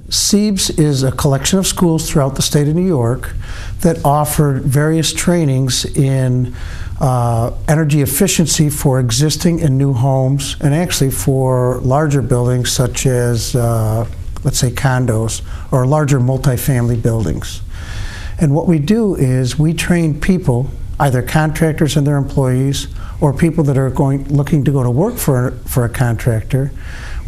CEEBS is a collection of schools throughout the state of New York that offer various trainings in energy efficiency for existing and new homes, and actually for larger buildings such as, let's say, condos or larger multifamily buildings. And what we do is we train people, either contractors and their employees, or people that are looking to go to work for a contractor.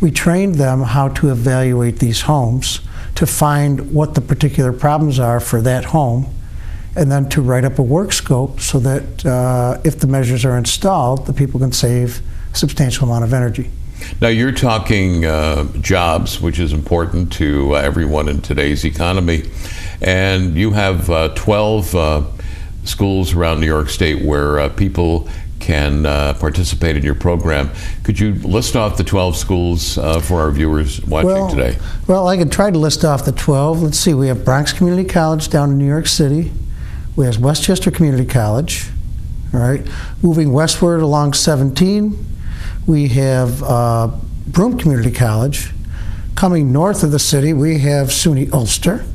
We trained them how to evaluate these homes, to find what the particular problems are for that home, and then to write up a work scope so that if the measures are installed, the people can save a substantial amount of energy. Now you're talking jobs, which is important to everyone in today's economy, and you have 12 schools around New York State where people can participate in your program. Could you list off the 12 schools for our viewers watching today? Well, I could try to list off the 12. Let's see, we have Bronx Community College down in New York City. We have Westchester Community College, all right? Moving westward along 17, we have Broome Community College. Coming north of the city, we have SUNY Ulster,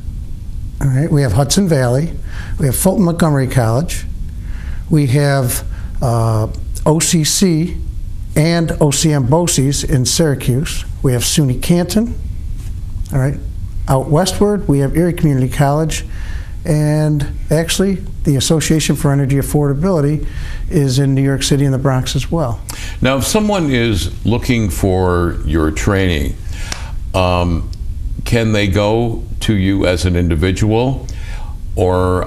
all right? We have Hudson Valley. We have Fulton Montgomery College. We have OCC and OCM BOCES in Syracuse. We have SUNY Canton. All right. Out westward, we have Erie Community College, and actually the Association for Energy Affordability is in New York City and the Bronx as well. Now, if someone is looking for your training, can they go to you as an individual, or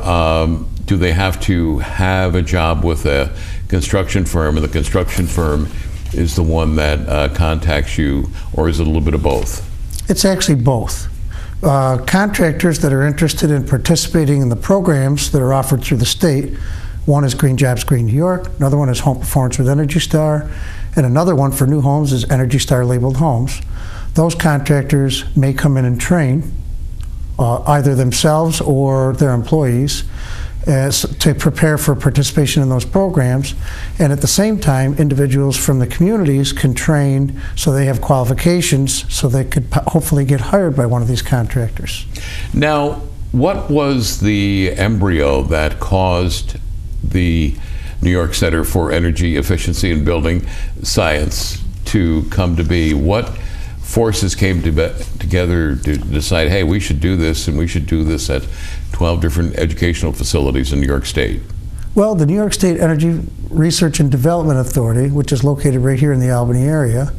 do they have to have a job with a construction firm, and the construction firm is the one that contacts you, or is it a little bit of both? It's actually both. Contractors that are interested in participating in the programs that are offered through the state, one is Green Jobs Green New York, another one is Home Performance with Energy Star, and another one for new homes is Energy Star labeled homes. Those contractors may come in and train either themselves or their employees to prepare for participation in those programs, and at the same time individuals from the communities can train so they have qualifications so they could hopefully get hired by one of these contractors. Now, what was the embryo that caused the New York Center for Energy Efficiency and Building Science to come to be? What forces came together to decide, hey, we should do this, and we should do this at 12 different educational facilities in New York State? Well, the New York State Energy Research and Development Authority, which is located right here in the Albany area,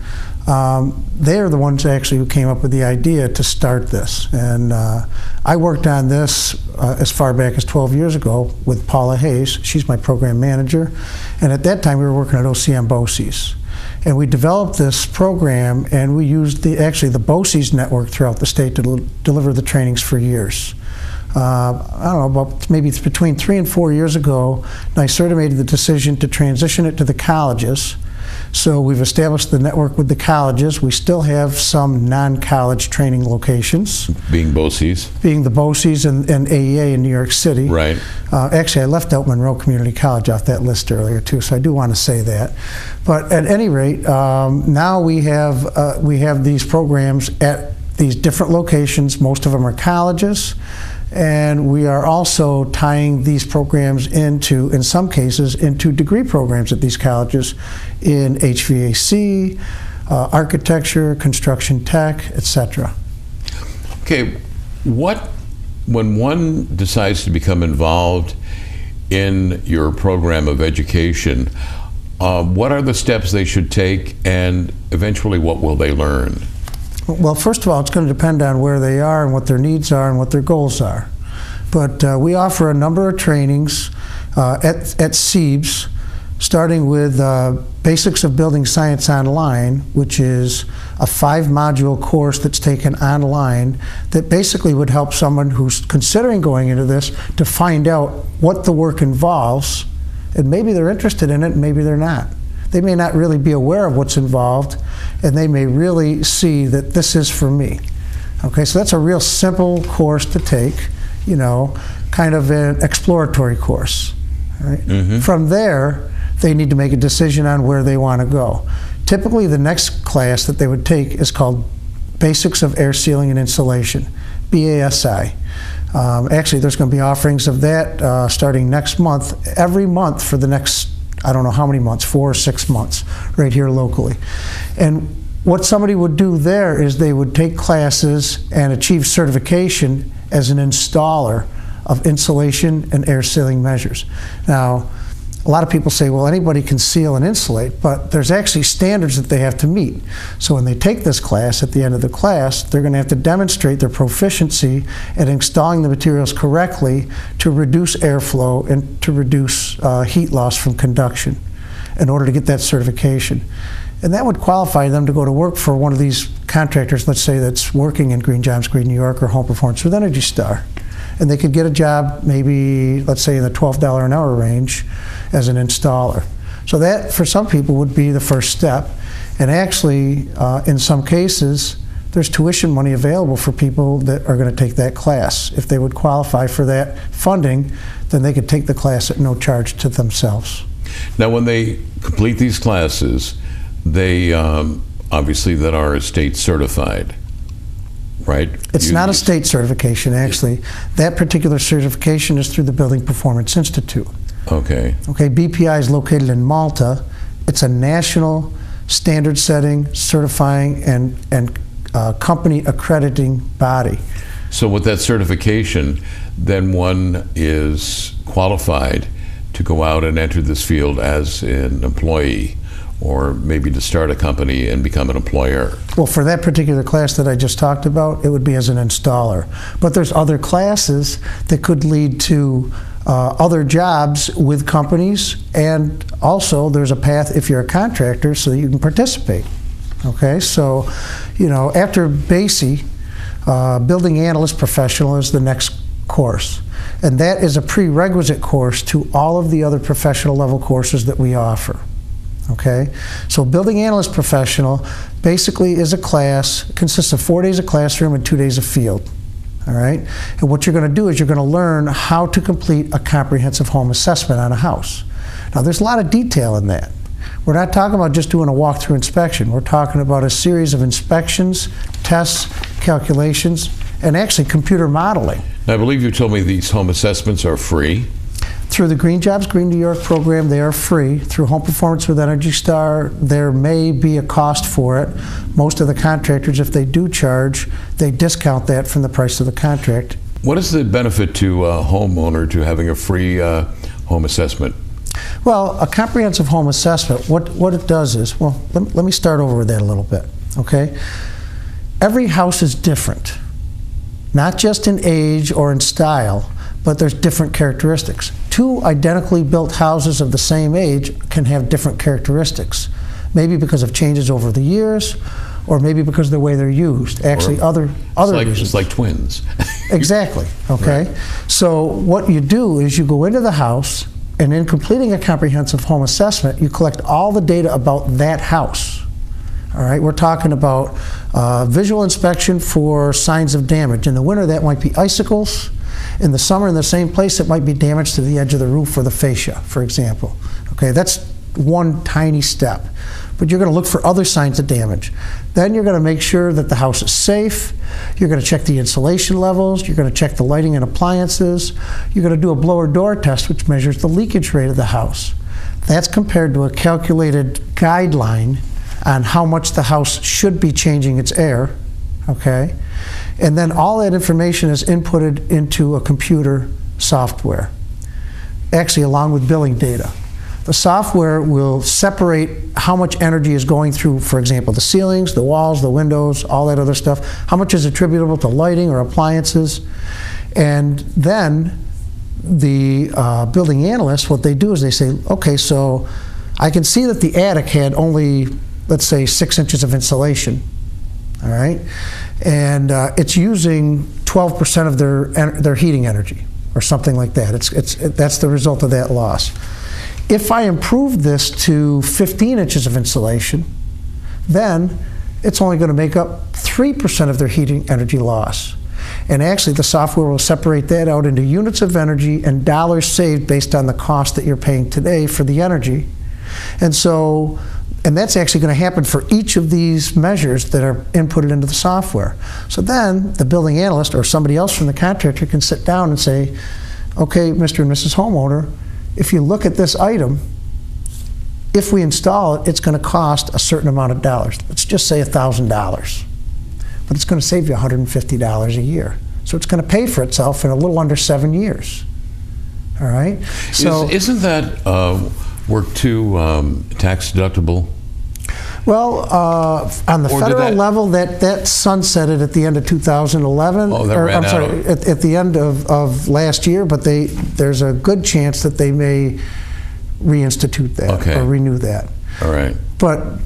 they are the ones actually who came up with the idea to start this. And I worked on this as far back as 12 years ago with Paula Hayes. She's my program manager. And at that time, we were working at OCM BOCES. And we developed this program, and we used actually the BOCES network throughout the state to deliver the trainings for years. I don't know, about maybe between 3 and 4 years ago, NYSERDA made the decision to transition it to the colleges. So we've established the network with the colleges. We still have some non-college training locations. Being BOCES? Being the BOCES and AEA in New York City. Right. Actually, I left out Monroe Community College off that list earlier too, so I do want to say that. But at any rate, now we have these programs at these different locations. Most of them are colleges. And we are also tying these programs into, in some cases, into degree programs at these colleges in HVAC, architecture, construction tech, etc. Okay, when one decides to become involved in your program of education, what are the steps they should take, and eventually what will they learn? Well, first of all, it's going to depend on where they are and what their needs are and what their goals are. But we offer a number of trainings at CEEBS, starting with Basics of Building Science Online, which is a 5-module course that's taken online that basically would help someone who's considering going into this to find out what the work involves, and maybe they're interested in it, maybe they're not. They may not really be aware of what's involved, and they may really see that this is for me. Okay, so that's a real simple course to take, you know, kind of an exploratory course. Right? Mm-hmm. From there, they need to make a decision on where they want to go. Typically, the next class that they would take is called Basics of Air Sealing and Insulation, BASI. Actually, there's going to be offerings of that starting next month, every month for the next, I don't know how many months, 4 or 6 months, right here locally. And what somebody would do there is they would take classes and achieve certification as an installer of insulation and air sealing measures. Now, a lot of people say, well, anybody can seal and insulate, but there's actually standards that they have to meet. So when they take this class, at the end of the class, they're going to have to demonstrate their proficiency at installing the materials correctly to reduce airflow and to reduce heat loss from conduction in order to get that certification. And that would qualify them to go to work for one of these contractors, let's say that's working in Green Jobs Green New York or Home Performance with Energy Star. And they could get a job maybe, let's say, in the $12 an hour range as an installer. So that, for some people, would be the first step. And actually, in some cases, there's tuition money available for people that are going to take that class. If they would qualify for that funding, then they could take the class at no charge to themselves. Now, when they complete these classes, they obviously that are state certified, right? It's not a state certification, actually. That particular certification is through the Building Performance Institute. Okay. Okay, BPI is located in Malta. It's a national standard setting, certifying, and company accrediting body. So with that certification, then one is qualified to go out and enter this field as an employee, or maybe to start a company and become an employer. Well, for that particular class that I just talked about, it would be as an installer. But there's other classes that could lead to other jobs with companies, and also there's a path if you're a contractor so that you can participate. Okay, so, you know, after BASI, Building Analyst Professional is the next course. And that is a prerequisite course to all of the other professional level courses that we offer. Okay, so Building Analyst Professional basically is a class, consists of 4 days of classroom and 2 days of field. All right, and what you're going to do is you're going to learn how to complete a comprehensive home assessment on a house. Now, there's a lot of detail in that. We're not talking about just doing a walkthrough inspection. We're talking about a series of inspections, tests, calculations, and actually computer modeling. I believe you told me these home assessments are free. Through the Green Jobs Green New York program, they are free. Through Home Performance with Energy Star, there may be a cost for it. Most of the contractors, if they do charge, they discount that from the price of the contract. What is the benefit to a homeowner to having a free home assessment? Well, a comprehensive home assessment, what it does is, well, let me start over with that a little bit, okay? Every house is different, not just in age or in style, but there's different characteristics. Two identically built houses of the same age can have different characteristics, maybe because of changes over the years, or maybe because of the way they're used. Actually, other reasons. It's like twins. Exactly, okay? Right. So what you do is you go into the house, and in completing a comprehensive home assessment, you collect all the data about that house. All right, we're talking about visual inspection for signs of damage. In the winter, that might be icicles. In the summer, in the same place, it might be damage to the edge of the roof or the fascia, for example. Okay, that's one tiny step. But you're going to look for other signs of damage. Then you're going to make sure that the house is safe. You're going to check the insulation levels. You're going to check the lighting and appliances. You're going to do a blower door test, which measures the leakage rate of the house. That's compared to a calculated guideline on how much the house should be changing its air. Okay? And then all that information is inputted into a computer software, actually along with billing data. The software will separate how much energy is going through, for example, the ceilings, the walls, the windows, all that other stuff, how much is attributable to lighting or appliances. And then the building analysts, what they do is they say, okay, so I can see that the attic had only, let's say, 6 inches of insulation, all right? And it's using 12% of their heating energy, or something like that. That's the result of that loss. If I improve this to 15 inches of insulation, then it's only going to make up 3% of their heating energy loss. And actually, the software will separate that out into units of energy and dollars saved based on the cost that you're paying today for the energy. And so And that's actually going to happen for each of these measures that are inputted into the software. So then the building analyst or somebody else from the contractor can sit down and say, okay, Mr. and Mrs. Homeowner, if you look at this item, if we install it, it's going to cost a certain amount of dollars. Let's just say $1,000. But it's going to save you $150 a year. So it's going to pay for itself in a little under 7 years. All right? So isn't that work too tax deductible? Well, on the federal level, that sunsetted at the end of 2011. Oh, that ran I'm sorry, at the end of last year, but there's a good chance that they may reinstitute that or renew that. All right. But,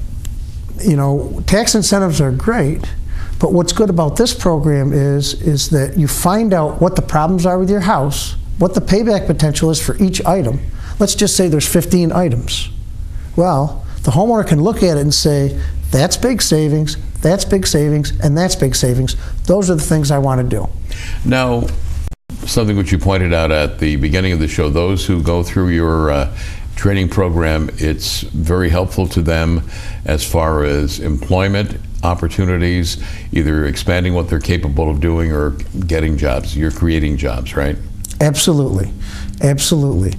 you know, tax incentives are great, but what's good about this program is that you find out what the problems are with your house, what the payback potential is for each item. Let's just say there's 15 items. Well, the homeowner can look at it and say, that's big savings, that's big savings, and that's big savings. Those are the things I want to do. Now, something which you pointed out at the beginning of the show, those who go through your training program, it's very helpful to them as far as employment opportunities, either expanding what they're capable of doing or getting jobs. You're creating jobs, right? Absolutely. Absolutely.